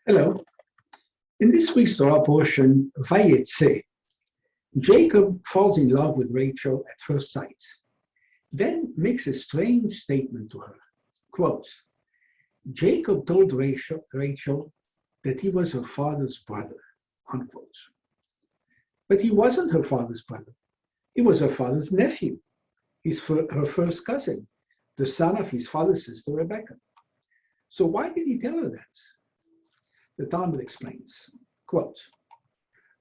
Hello. In this week's Torah portion, Vayetze, Jacob falls in love with Rachel at first sight, then makes a strange statement to her. Quote, Jacob told Rachel that he was her father's brother, unquote. But he wasn't her father's brother. He was her father's nephew, her first cousin, the son of his father's sister, Rebecca. So why did he tell her that? The Talmud explains, quote,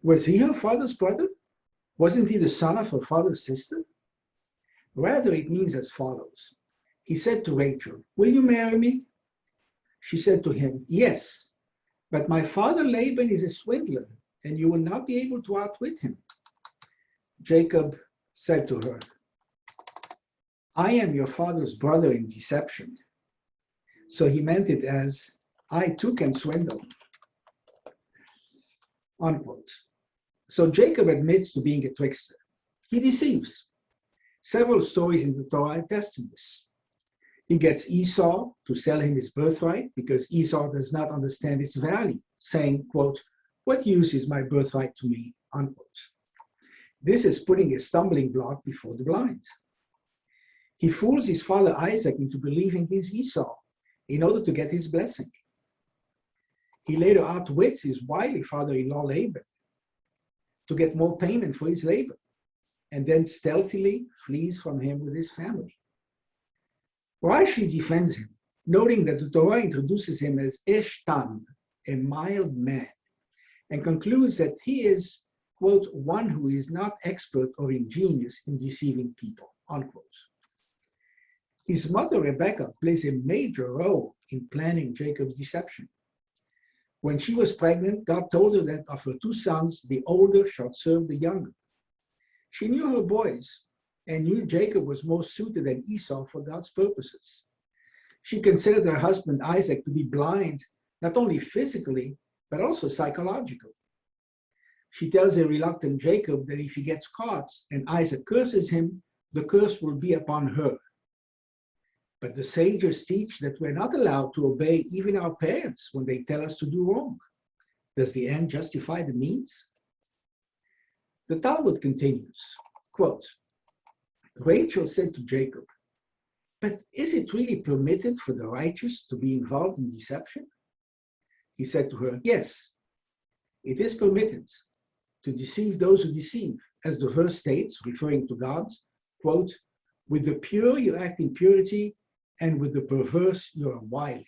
was he her father's brother? Wasn't he the son of her father's sister? Rather, it means as follows. He said to Rachel, will you marry me? She said to him, yes, but my father Laban is a swindler, and you will not be able to outwit him. Jacob said to her, I am your father's brother in deception. So he meant it as, I too can swindle. Unquote. So Jacob admits to being a trickster. He deceives. Several stories in the Torah attest to this. He gets Esau to sell him his birthright because Esau does not understand its value, saying, quote, what use is my birthright to me, unquote. This is putting a stumbling block before the blind. He fools his father Isaac into believing he's Esau in order to get his blessing. He later outwits his wily father-in-law Laban to get more payment for his labor, and then stealthily flees from him with his family. Rashi defends him, noting that the Torah introduces him as Eshtam, a mild man, and concludes that he is, quote, one who is not expert or ingenious in deceiving people, unquote. His mother Rebecca plays a major role in planning Jacob's deception. When she was pregnant, God told her that of her two sons, the older shall serve the younger. She knew her boys and knew Jacob was more suited than Esau for God's purposes. She considered her husband Isaac to be blind, not only physically, but also psychologically. She tells a reluctant Jacob that if he gets caught and Isaac curses him, the curse will be upon her. But the sages teach that we're not allowed to obey even our parents when they tell us to do wrong. Does the end justify the means? The Talmud continues, quote, Rachel said to Jacob, but is it really permitted for the righteous to be involved in deception? He said to her, yes, it is permitted to deceive those who deceive, as the verse states, referring to God, quote, with the pure you act in purity, and with the perverse you are wily.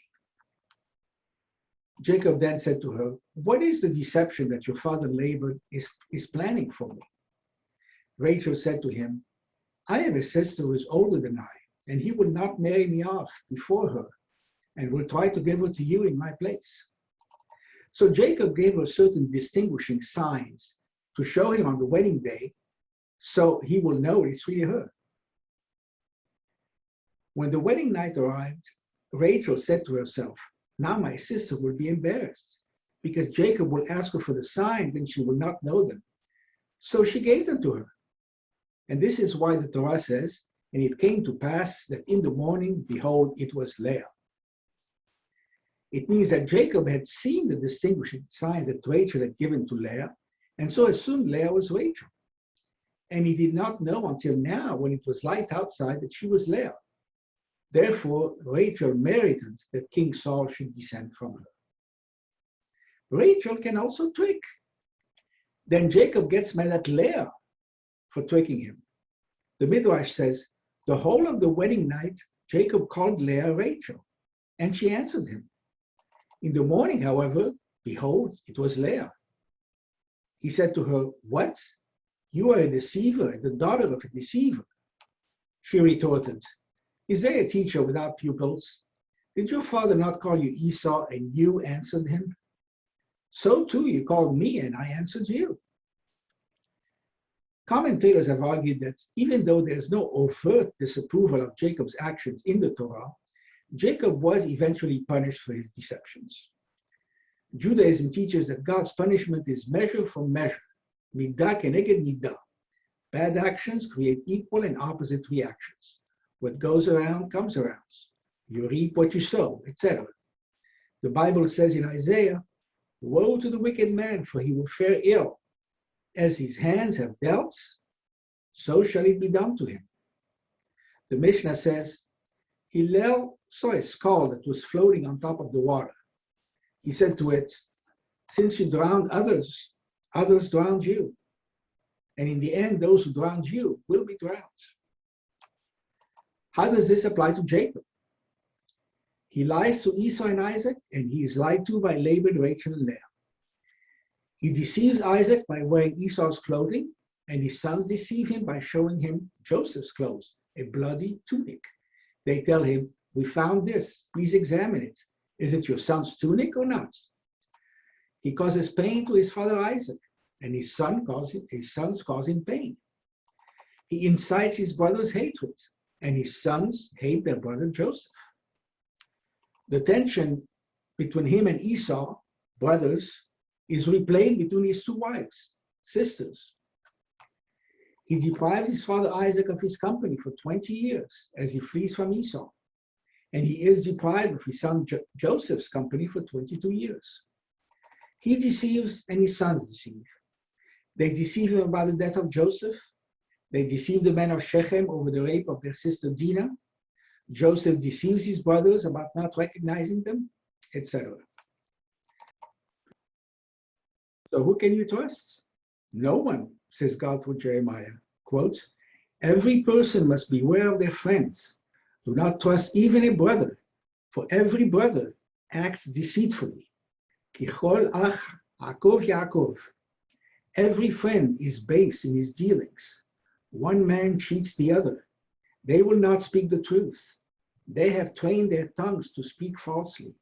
Jacob then said to her, what is the deception that your father Laban is planning for me? Rachel said to him, I have a sister who is older than I, and he will not marry me off before her, and will try to give her to you in my place. So Jacob gave her certain distinguishing signs to show him on the wedding day, so he will know it's really her. When the wedding night arrived, Rachel said to herself, now my sister will be embarrassed because Jacob will ask her for the signs and she will not know them. So she gave them to her. And this is why the Torah says, and it came to pass that in the morning, behold, it was Leah. It means that Jacob had seen the distinguishing signs that Rachel had given to Leah, and so assumed Leah was Rachel. And he did not know until now, when it was light outside, that she was Leah. Therefore, Rachel merited that King Saul should descend from her. Rachel can also trick. Then Jacob gets mad at Leah for tricking him. The Midrash says, the whole of the wedding night, Jacob called Leah Rachel, and she answered him. In the morning, however, behold, it was Leah. He said to her, what? You are a deceiver, the daughter of a deceiver. She retorted, is there a teacher without pupils? Did your father not call you Esau and you answered him? So too you called me and I answered you. Commentators have argued that even though there is no overt disapproval of Jacob's actions in the Torah, Jacob was eventually punished for his deceptions. Judaism teaches that God's punishment is measure for measure, midah keneged midah. Bad actions create equal and opposite reactions. What goes around comes around. You reap what you sow, etc. The Bible says in Isaiah, Woe to the wicked man, for he will fare ill. As his hands have dealt, so shall it be done to him. The Mishnah says, Hillel saw a skull that was floating on top of the water. He said to it, since you drowned others, others drowned you. And in the end, those who drowned you will be drowned. How does this apply to Jacob? He lies to Esau and Isaac, and he is lied to by Laban, Rachel, and Leah. He deceives Isaac by wearing Esau's clothing, and his sons deceive him by showing him Joseph's clothes, a bloody tunic. They tell him, we found this, please examine it. Is it your son's tunic or not? He causes pain to his father Isaac, and his sons cause him pain. He incites his brother's hatred, and his sons hate their brother Joseph. The tension between him and Esau, brothers, is replayed between his two wives, sisters. He deprives his father Isaac of his company for 20 years as he flees from Esau, and he is deprived of his son Joseph's company for 22 years. He deceives and his sons deceive. They deceive him about the death of Joseph. They deceive the men of Shechem over the rape of their sister Dinah. Joseph deceives his brothers about not recognizing them, etc. So who can you trust? No one, says God through Jeremiah. Quote, every person must beware of their friends. Do not trust even a brother, for every brother acts deceitfully. Kichol ach Yaakov Yaakov. Every friend is base in his dealings. One man cheats the other. They will not speak the truth. They have trained their tongues to speak falsely.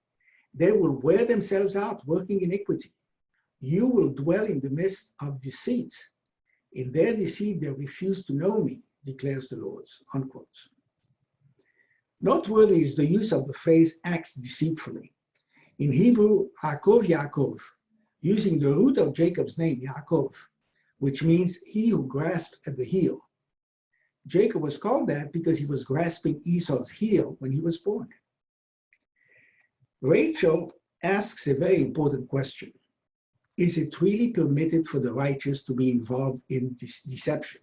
They will wear themselves out working iniquity. You will dwell in the midst of deceit. In their deceit they refuse to know me, declares the Lord. Unquote. Noteworthy is the use of the phrase acts deceitfully. In Hebrew, Yaakov Yaakov, using the root of Jacob's name, Yaakov, which means he who grasped at the heel. Jacob was called that because he was grasping Esau's heel when he was born. Rachel asks a very important question. Is it really permitted for the righteous to be involved in this deception?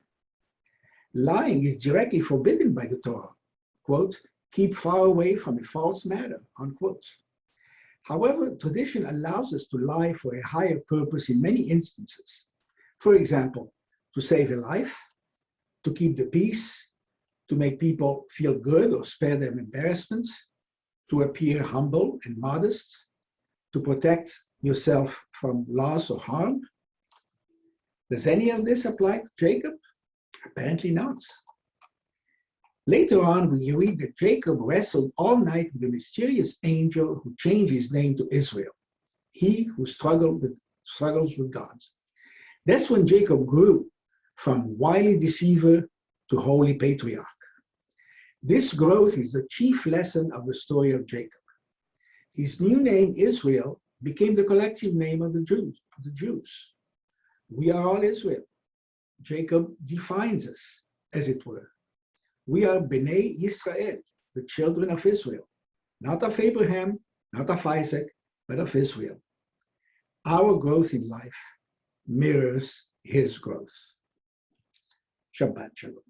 Lying is directly forbidden by the Torah. Quote, keep far away from a false matter, unquote. However, tradition allows us to lie for a higher purpose in many instances. For example, to save a life, to keep the peace, to make people feel good or spare them embarrassments, to appear humble and modest, to protect yourself from loss or harm. Does any of this apply to Jacob? Apparently not. Later on, we read that Jacob wrestled all night with a mysterious angel who changed his name to Israel, he who struggles with God. That's when Jacob grew from wily deceiver to holy patriarch. This growth is the chief lesson of the story of Jacob. His new name, Israel, became the collective name of the Jews. We are all Israel. Jacob defines us, as it were. We are Bnei Yisrael, the children of Israel, not of Abraham, not of Isaac, but of Israel. Our growth in life mirrors his growth. Shabbat Shalom.